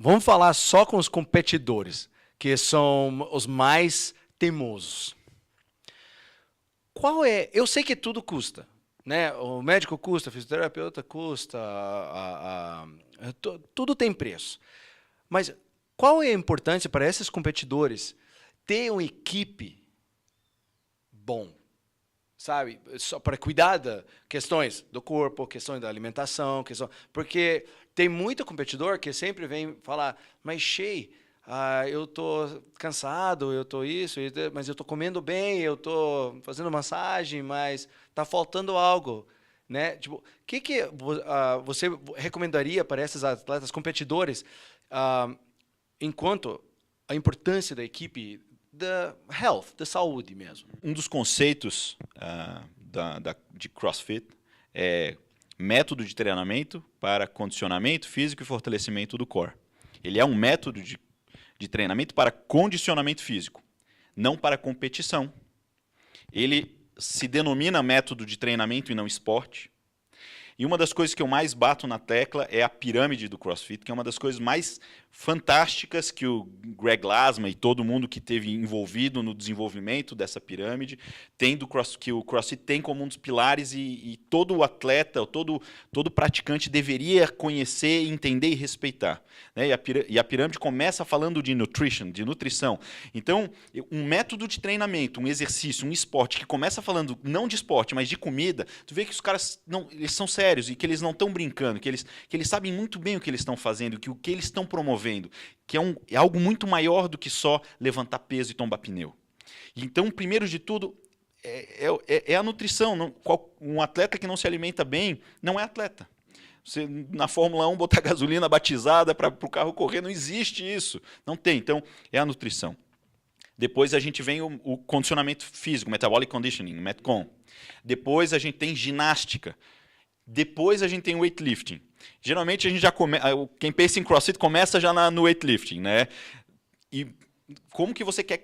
Vamos falar só com os competidores, que são os mais teimosos. Qual é? Eu sei que tudo custa, né? O médico custa, o fisioterapeuta custa, tudo tem preço. Mas qual é a importância para esses competidores ter uma equipe bom, sabe? Só para cuidar das questões do corpo, questões da alimentação, porque tem muito competidor que sempre vem falar, mas Shea, eu tô cansado, eu tô isso, mas eu tô comendo bem, eu tô fazendo massagem, mas tá faltando algo, né? Tipo, o que você recomendaria para esses atletas competidores, enquanto a importância da equipe da health, da saúde mesmo? Um dos conceitos de CrossFit é método de treinamento para condicionamento físico e fortalecimento do core. Ele é um método de treinamento para condicionamento físico, não para competição. Ele se denomina método de treinamento e não esporte. E uma das coisas que eu mais bato na tecla é a pirâmide do CrossFit, que é uma das coisas mais fantásticas que o Greg Glassman e todo mundo que esteve envolvido no desenvolvimento dessa pirâmide tem que o CrossFit tem como um dos pilares e todo atleta, todo praticante deveria conhecer, entender e respeitar, né? E a pirâmide começa falando de nutrition, de nutrição. Então, um método de treinamento, um exercício, um esporte que começa falando não de esporte, mas de comida, tu vê que os caras eles são sérios e que eles não estão brincando, que eles sabem muito bem o que eles estão fazendo, que o que eles estão promovendo, que é algo muito maior do que só levantar peso e tombar pneu. Então, primeiro de tudo, é a nutrição. Um atleta que não se alimenta bem não é atleta. Você, na Fórmula 1, botar gasolina batizada para o carro correr, não existe isso. Não tem. Então, é a nutrição. Depois a gente vem o condicionamento físico, metabolic conditioning, Metcon. Depois a gente tem ginástica. Depois a gente tem weightlifting. Geralmente a gente já quem pensa em CrossFit começa já no weightlifting, né? E como que você quer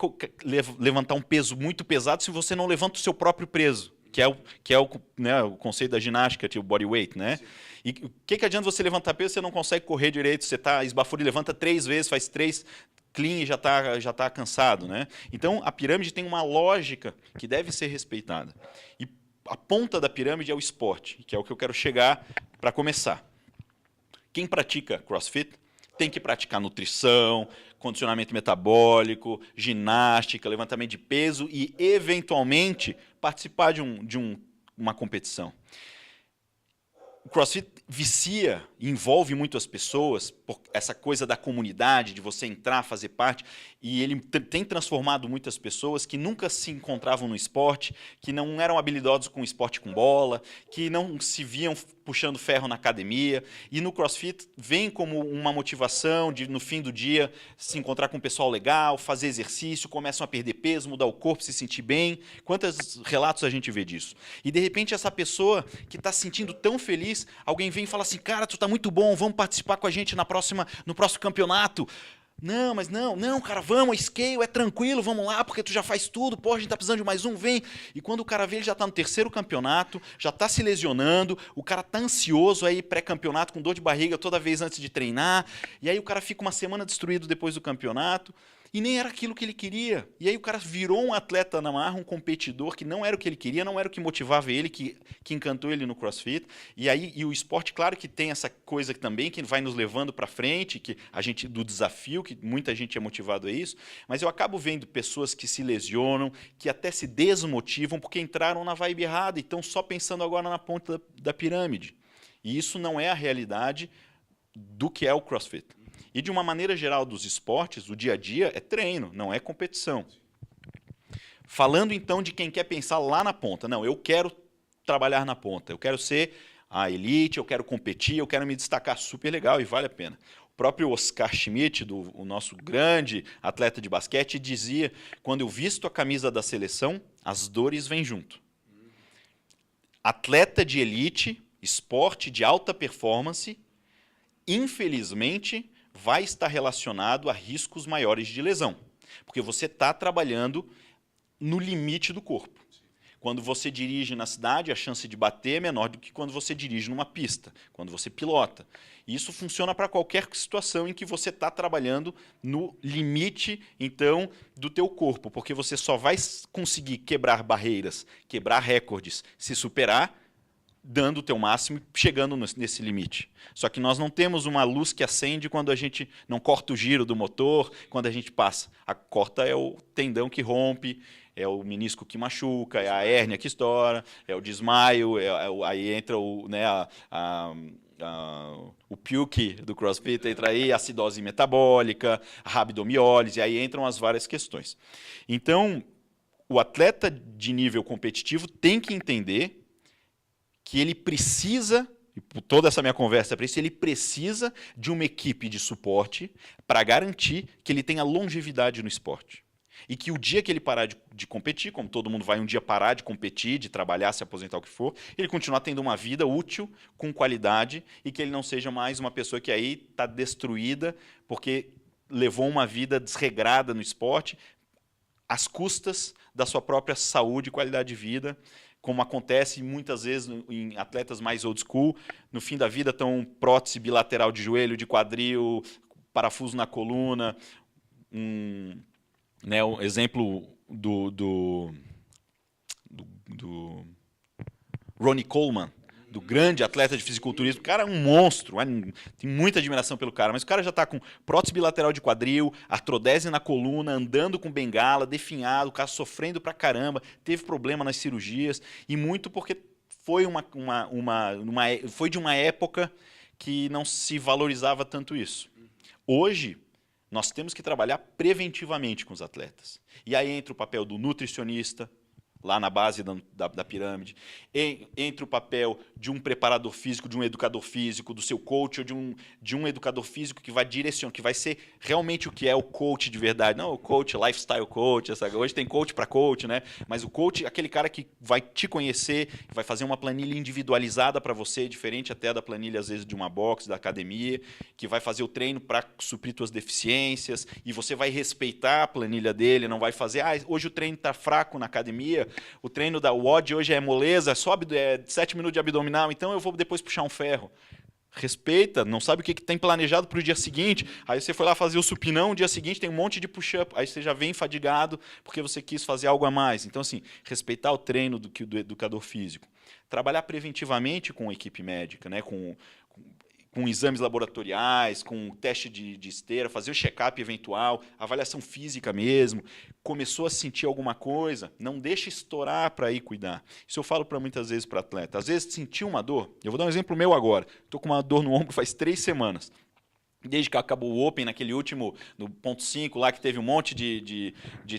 levantar um peso muito pesado se você não levanta o seu próprio peso? Que é o conceito da ginástica, tipo body weight, né? Sim. E o que adianta você levantar peso se você não consegue correr direito, você está esbaforido, levanta 3 vezes, faz 3 clean e já tá cansado, né? Então a pirâmide tem uma lógica que deve ser respeitada. E a ponta da pirâmide é o esporte, que é o que eu quero chegar para começar. Quem pratica CrossFit tem que praticar nutrição, condicionamento metabólico, ginástica, levantamento de peso e, eventualmente, participar de uma competição. O CrossFit vicia, envolve muito as pessoas, por essa coisa da comunidade, de você entrar, fazer parte, e ele tem transformado muitas pessoas que nunca se encontravam no esporte, que não eram habilidosos com esporte com bola, que não se viam puxando ferro na academia, e no CrossFit vem como uma motivação de, no fim do dia, se encontrar com um pessoal legal, fazer exercício, começam a perder peso, mudar o corpo, se sentir bem. Quantos relatos a gente vê disso? E, de repente, essa pessoa que está se sentindo tão feliz, alguém vem e fala assim, cara, tu tá muito bom, vamos participar com a gente no próximo campeonato. Não, mas não, cara, vamos, scale, é tranquilo, vamos lá, porque tu já faz tudo, pô, a gente tá precisando de mais um, vem. E quando o cara vê, ele já tá no 3º campeonato, já tá se lesionando, o cara tá ansioso aí, pré-campeonato, com dor de barriga toda vez antes de treinar, e aí o cara fica uma semana destruído depois do campeonato, e nem era aquilo que ele queria. E aí o cara virou um atleta na marra, um competidor, que não era o que ele queria, não era o que motivava ele, que encantou ele no CrossFit. E o esporte, claro que tem essa coisa também, que vai nos levando para frente, que a gente, do desafio, que muita gente é motivado a isso, mas eu acabo vendo pessoas que se lesionam, que até se desmotivam, porque entraram na vibe errada e estão só pensando agora na ponta da pirâmide. E isso não é a realidade do que é o CrossFit. E, de uma maneira geral dos esportes, o dia a dia é treino, não é competição. Falando, então, de quem quer pensar lá na ponta. Não, eu quero trabalhar na ponta, eu quero ser a elite, eu quero competir, eu quero me destacar, super legal e vale a pena. O próprio Oscar Schmidt, o nosso grande atleta de basquete, dizia, quando eu visto a camisa da seleção, as dores vêm junto. Atleta de elite, esporte de alta performance, infelizmente, vai estar relacionado a riscos maiores de lesão, porque você está trabalhando no limite do corpo. Quando você dirige na cidade, a chance de bater é menor do que quando você dirige numa pista, quando você pilota. E isso funciona para qualquer situação em que você está trabalhando no limite, então, do teu corpo, porque você só vai conseguir quebrar barreiras, quebrar recordes, se superar, dando o teu máximo e chegando nesse limite. Só que nós não temos uma luz que acende quando a gente não corta o giro do motor, quando a gente passa. A corta é o tendão que rompe, é o menisco que machuca, é a hérnia que estoura, é o desmaio, aí entra o, né, o puke do CrossFit, entra aí a acidose metabólica, a rabdomiólise, aí entram as várias questões. Então, o atleta de nível competitivo tem que entender que ele precisa, e por toda essa minha conversa para isso, ele precisa de uma equipe de suporte para garantir que ele tenha longevidade no esporte. E que o dia que ele parar de competir, como todo mundo vai um dia parar de competir, de trabalhar, se aposentar, o que for, ele continuar tendo uma vida útil, com qualidade, e que ele não seja mais uma pessoa que aí está destruída porque levou uma vida desregrada no esporte, às custas da sua própria saúde e qualidade de vida, como acontece muitas vezes em atletas mais old school, no fim da vida estão prótese bilateral de joelho, de quadril, parafuso na coluna. Né, um exemplo do Ronnie Coleman, do grande atleta de fisiculturismo. O cara é um monstro, tem muita admiração pelo cara, mas o cara já está com prótese bilateral de quadril, artrodese na coluna, andando com bengala, definhado, o cara sofrendo pra caramba, teve problema nas cirurgias, e muito porque foi foi de uma época que não se valorizava tanto isso. Hoje, nós temos que trabalhar preventivamente com os atletas. E aí entra o papel do nutricionista, lá na base da pirâmide, entre o papel de um preparador físico, de um educador físico, do seu coach, ou de um educador físico que vai direcionar, que vai ser realmente o que é o coach de verdade. Não o coach, lifestyle coach, hoje tem coach para coach, né? Mas o coach é aquele cara que vai te conhecer, vai fazer uma planilha individualizada para você, diferente até da planilha, às vezes, de uma box, da academia, que vai fazer o treino para suprir suas deficiências, e você vai respeitar a planilha dele, não vai fazer, hoje o treino está fraco na academia, o treino da WOD hoje é moleza, sobe 7 minutos de abdominal, então eu vou depois puxar um ferro. Respeita, não sabe o que tem planejado para o dia seguinte, aí você foi lá fazer o supinão, no dia seguinte tem um monte de push-up, aí você já vem fadigado porque você quis fazer algo a mais. Então, assim, respeitar o treino do educador físico. Trabalhar preventivamente com a equipe médica, né, com exames laboratoriais, com teste de esteira, fazer o check-up eventual, avaliação física mesmo. Começou a sentir alguma coisa, não deixa estourar para ir cuidar. Isso eu falo muitas vezes para atleta. Às vezes sentiu uma dor, eu vou dar um exemplo meu agora. Estou com uma dor no ombro faz 3 semanas. Desde que acabou o Open, naquele último, no ponto 5, lá que teve um monte de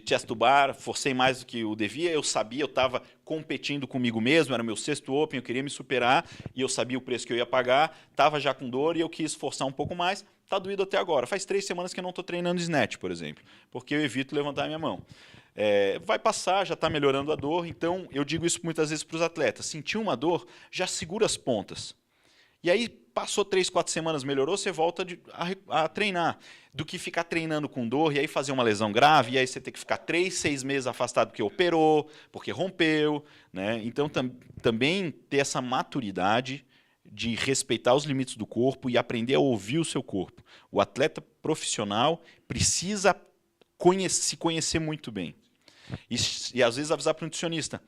chest to bar, forcei mais do que eu devia, eu sabia, eu estava competindo comigo mesmo, era o meu 6º Open, eu queria me superar, e eu sabia o preço que eu ia pagar, estava já com dor e eu quis forçar um pouco mais, está doído até agora. Faz 3 semanas que eu não estou treinando snatch, por exemplo, porque eu evito levantar a minha mão. Vai passar, já está melhorando a dor, então eu digo isso muitas vezes para os atletas, sentiu uma dor, já segura as pontas. E aí, passou 3, 4 semanas, melhorou, você volta a treinar. Do que ficar treinando com dor e aí fazer uma lesão grave, e aí você ter que ficar 3, 6 meses afastado porque operou, porque rompeu. Né? Então, também ter essa maturidade de respeitar os limites do corpo e aprender a ouvir o seu corpo. O atleta profissional precisa se conhecer muito bem. E às vezes avisar para o nutricionista,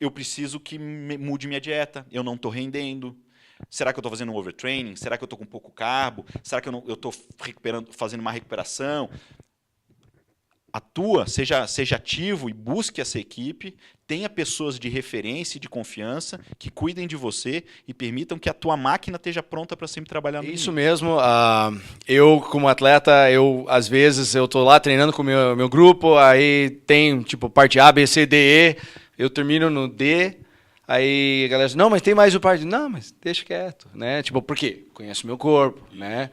eu preciso que mude minha dieta, eu não estou rendendo. Será que eu estou fazendo um overtraining? Será que eu estou com pouco carbo? Será que eu estou fazendo uma recuperação? Atua, seja ativo e busque essa equipe, tenha pessoas de referência e de confiança que cuidem de você e permitam que a tua máquina esteja pronta para sempre trabalhar no Isso mesmo. Eu, como atleta, às vezes eu estou lá treinando com o meu grupo, aí tem tipo parte A, B, C, D, E, eu termino no D. Aí a galera diz, não, mas tem mais o parte. Não, mas deixa quieto, né? Tipo, por quê? Conheço meu corpo, né?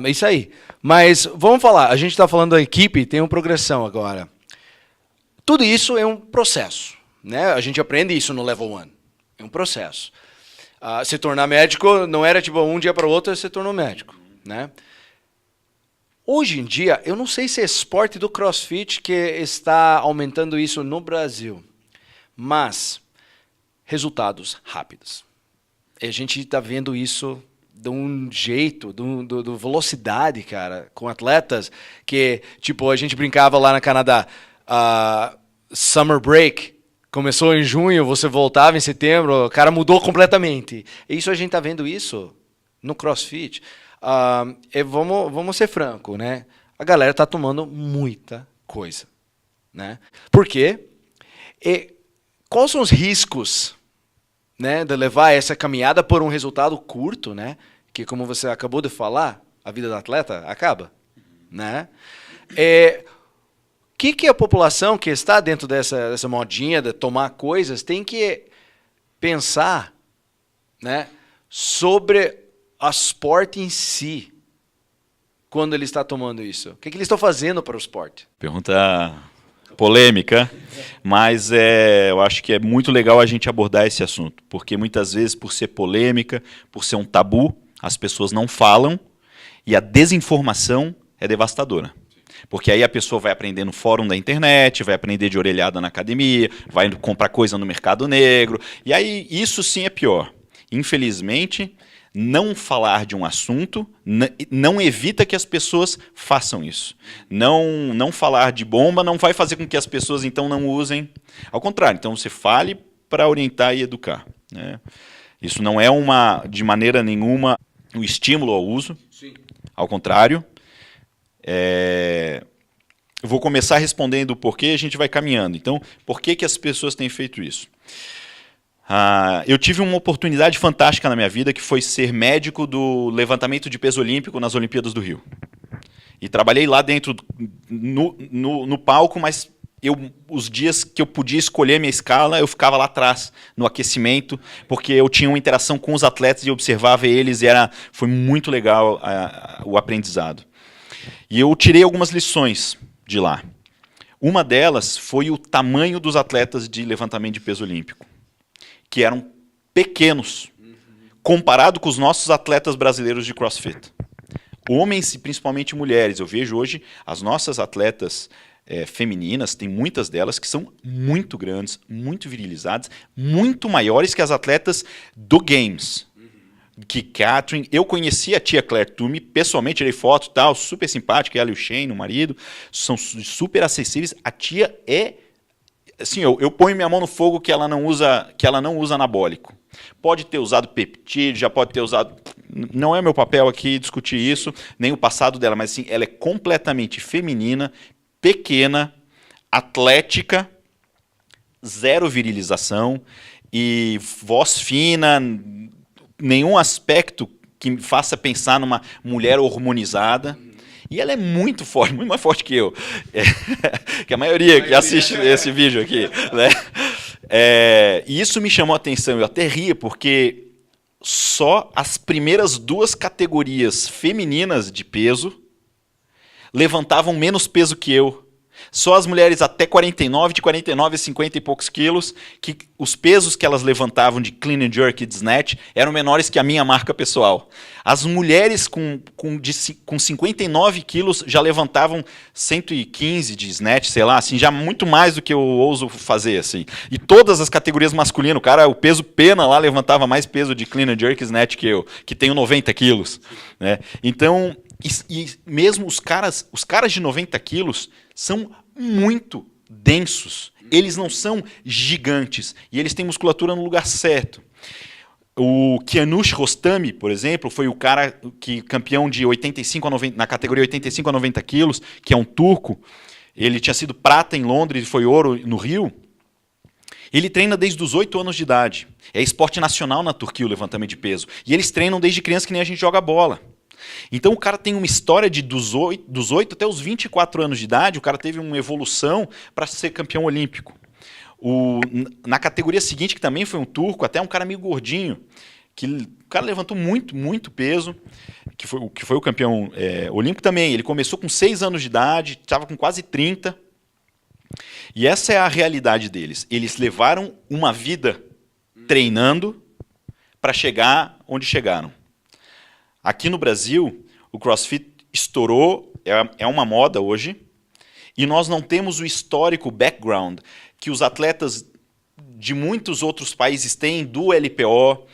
É isso aí. Mas vamos falar, a gente está falando da equipe, tem uma progressão agora. Tudo isso é um processo, né? A gente aprende isso no Level 1. É um processo. Se tornar médico não era tipo um dia para o outro você se tornou médico, né? Hoje em dia, eu não sei se é esporte do CrossFit que está aumentando isso no Brasil. mas resultados rápidos. E a gente está vendo isso de um jeito, de velocidade, cara, com atletas que, tipo, a gente brincava lá no Canadá, summer break, começou em junho, você voltava em setembro, o cara mudou completamente. E isso a gente está vendo isso no CrossFit. E vamos ser franco, né? A galera está tomando muita coisa, né? Por quê? E quais são os riscos, né, de levar essa caminhada por um resultado curto, né? Que, como você acabou de falar, a vida do atleta acaba, né? O que a população que está dentro dessa modinha de tomar coisas tem que pensar, né, sobre o esporte em si, quando ele está tomando isso? O que eles estão fazendo para o esporte? Pergunta polêmica, mas eu acho que é muito legal a gente abordar esse assunto, porque muitas vezes, por ser polêmica, por ser um tabu, as pessoas não falam e a desinformação é devastadora. Porque aí a pessoa vai aprender no fórum da internet, vai aprender de orelhada na academia, vai comprar coisa no mercado negro, e aí isso sim é pior. Infelizmente, não falar de um assunto não evita que as pessoas façam isso. Não falar de bomba não vai fazer com que as pessoas então não usem. Ao contrário, então você fale para orientar e educar, né? Isso não é de maneira nenhuma um estímulo ao uso. Sim. Ao contrário. Eu vou começar respondendo o porquê e a gente vai caminhando. Então, por que as pessoas têm feito isso? Eu tive uma oportunidade fantástica na minha vida, que foi ser médico do levantamento de peso olímpico nas Olimpíadas do Rio. E trabalhei lá dentro, no palco, mas os dias que eu podia escolher minha escala, eu ficava lá atrás, no aquecimento, porque eu tinha uma interação com os atletas e observava eles, e foi muito legal o aprendizado. E eu tirei algumas lições de lá. Uma delas foi o tamanho dos atletas de levantamento de peso olímpico, que eram pequenos, comparado com os nossos atletas brasileiros de CrossFit. Homens e principalmente mulheres. Eu vejo hoje as nossas atletas femininas, tem muitas delas que são muito grandes, muito virilizadas, muito maiores que as atletas do Games. Que Catherine, eu conheci a tia Claire Toomey, pessoalmente, tirei foto e tal, super simpática, ela e o Shane, o marido, são super acessíveis. A tia assim, eu ponho minha mão no fogo que ela não usa anabólico. Pode ter usado peptídeo, já pode ter usado... Não é meu papel aqui discutir isso, nem o passado dela, mas assim, ela é completamente feminina, pequena, atlética, zero virilização e voz fina, nenhum aspecto que me faça pensar numa mulher hormonizada. E ela é muito forte, muito mais forte que eu. Que a maioria que assiste esse vídeo aqui, né? E isso me chamou a atenção. Eu até ria, porque só as primeiras 2 categorias femininas de peso levantavam menos peso que eu. Só as mulheres até 49, de 49 a 50 e poucos quilos, que os pesos que elas levantavam de clean and jerk e de snatch eram menores que a minha marca pessoal. As mulheres com 59 quilos já levantavam 115 de snatch, sei lá, assim, já muito mais do que eu ouso fazer. Assim. E todas as categorias masculinas, o peso pena lá levantava mais peso de clean and jerk e snatch que eu, que tenho 90 quilos. Né? Então... E mesmo os caras de 90 quilos são muito densos. Eles não são gigantes. E eles têm musculatura no lugar certo. O Kianush Rostami, por exemplo, foi o cara que campeão de 85 a 90, na categoria 85 a 90 quilos, que é um turco. Ele tinha sido prata em Londres e foi ouro no Rio. Ele treina desde os 8 anos de idade. É esporte nacional na Turquia o levantamento de peso. E eles treinam desde criança que nem a gente joga bola. Então o cara tem uma história dos 8 até os 24 anos de idade, o cara teve uma evolução para ser campeão olímpico. Na categoria seguinte, que também foi um turco, até um cara meio gordinho, que o cara levantou muito, muito peso, que foi o campeão olímpico também. Ele começou com 6 anos de idade, estava com quase 30. E essa é a realidade deles. Eles levaram uma vida treinando para chegar onde chegaram. Aqui no Brasil, o CrossFit estourou, é uma moda hoje, e nós não temos o histórico, o background, que os atletas de muitos outros países têm, do LPO,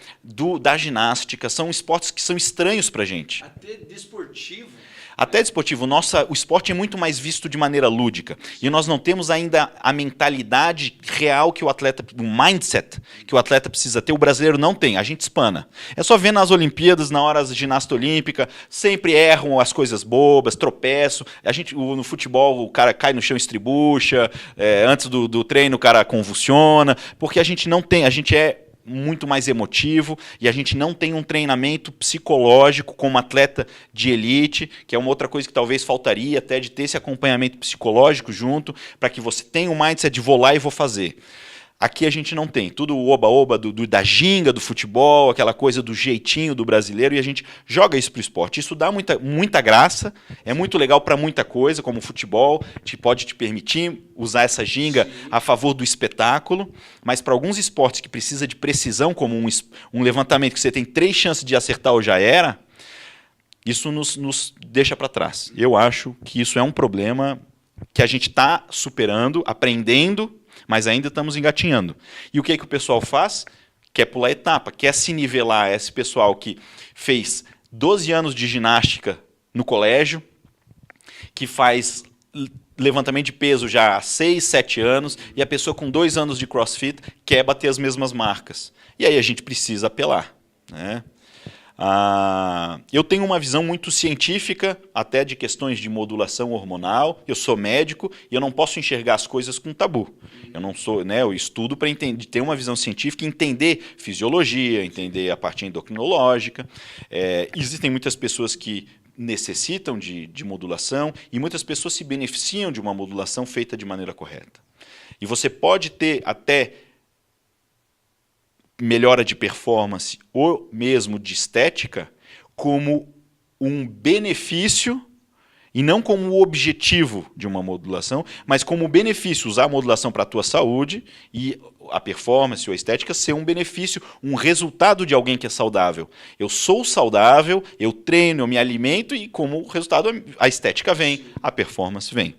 da ginástica, são esportes que são estranhos para a gente. Até desportivo. Até desportivo. O esporte é muito mais visto de maneira lúdica. E nós não temos ainda a mentalidade real que o atleta, o mindset que o atleta precisa ter. O brasileiro não tem, a gente espana. É só ver nas Olimpíadas, na hora da ginástica olímpica, sempre erram as coisas bobas, tropeço. No futebol, o cara cai no chão e estribucha, antes do treino o cara convulsiona, porque a gente não tem, a gente é muito mais emotivo e a gente não tem um treinamento psicológico como atleta de elite, que é uma outra coisa que talvez faltaria até, de ter esse acompanhamento psicológico junto, para que você tenha um mindset de vou lá e vou fazer. Aqui a gente não tem. Tudo o oba-oba da ginga do futebol, aquela coisa do jeitinho do brasileiro, e a gente joga isso para o esporte. Isso dá muita graça, é muito legal para muita coisa, como o futebol, pode te permitir usar essa ginga a favor do espetáculo, mas para alguns esportes que precisa de precisão, como um levantamento que você tem 3 chances de acertar ou já era, isso nos deixa para trás. Eu acho que isso é um problema que a gente está superando, aprendendo, mas ainda estamos engatinhando. E o que o pessoal faz? Quer pular etapa, quer se nivelar. Esse pessoal que fez 12 anos de ginástica no colégio, que faz levantamento de peso já há 6, 7 anos, e a pessoa com 2 anos de CrossFit quer bater as mesmas marcas. E aí a gente precisa apelar, né? Eu tenho uma visão muito científica, até de questões de modulação hormonal. Eu sou médico e eu não posso enxergar as coisas com tabu. Eu não sou, né? Eu estudo para ter uma visão científica, entender fisiologia, entender a parte endocrinológica. Existem muitas pessoas que necessitam de modulação e muitas pessoas se beneficiam de uma modulação feita de maneira correta. E você pode ter até melhora de performance ou mesmo de estética como um benefício e não como o objetivo de uma modulação, mas como benefício, usar a modulação para a tua saúde e a performance ou a estética ser um benefício, um resultado de alguém que é saudável. Eu sou saudável, eu treino, eu me alimento e como resultado a estética vem, a performance vem.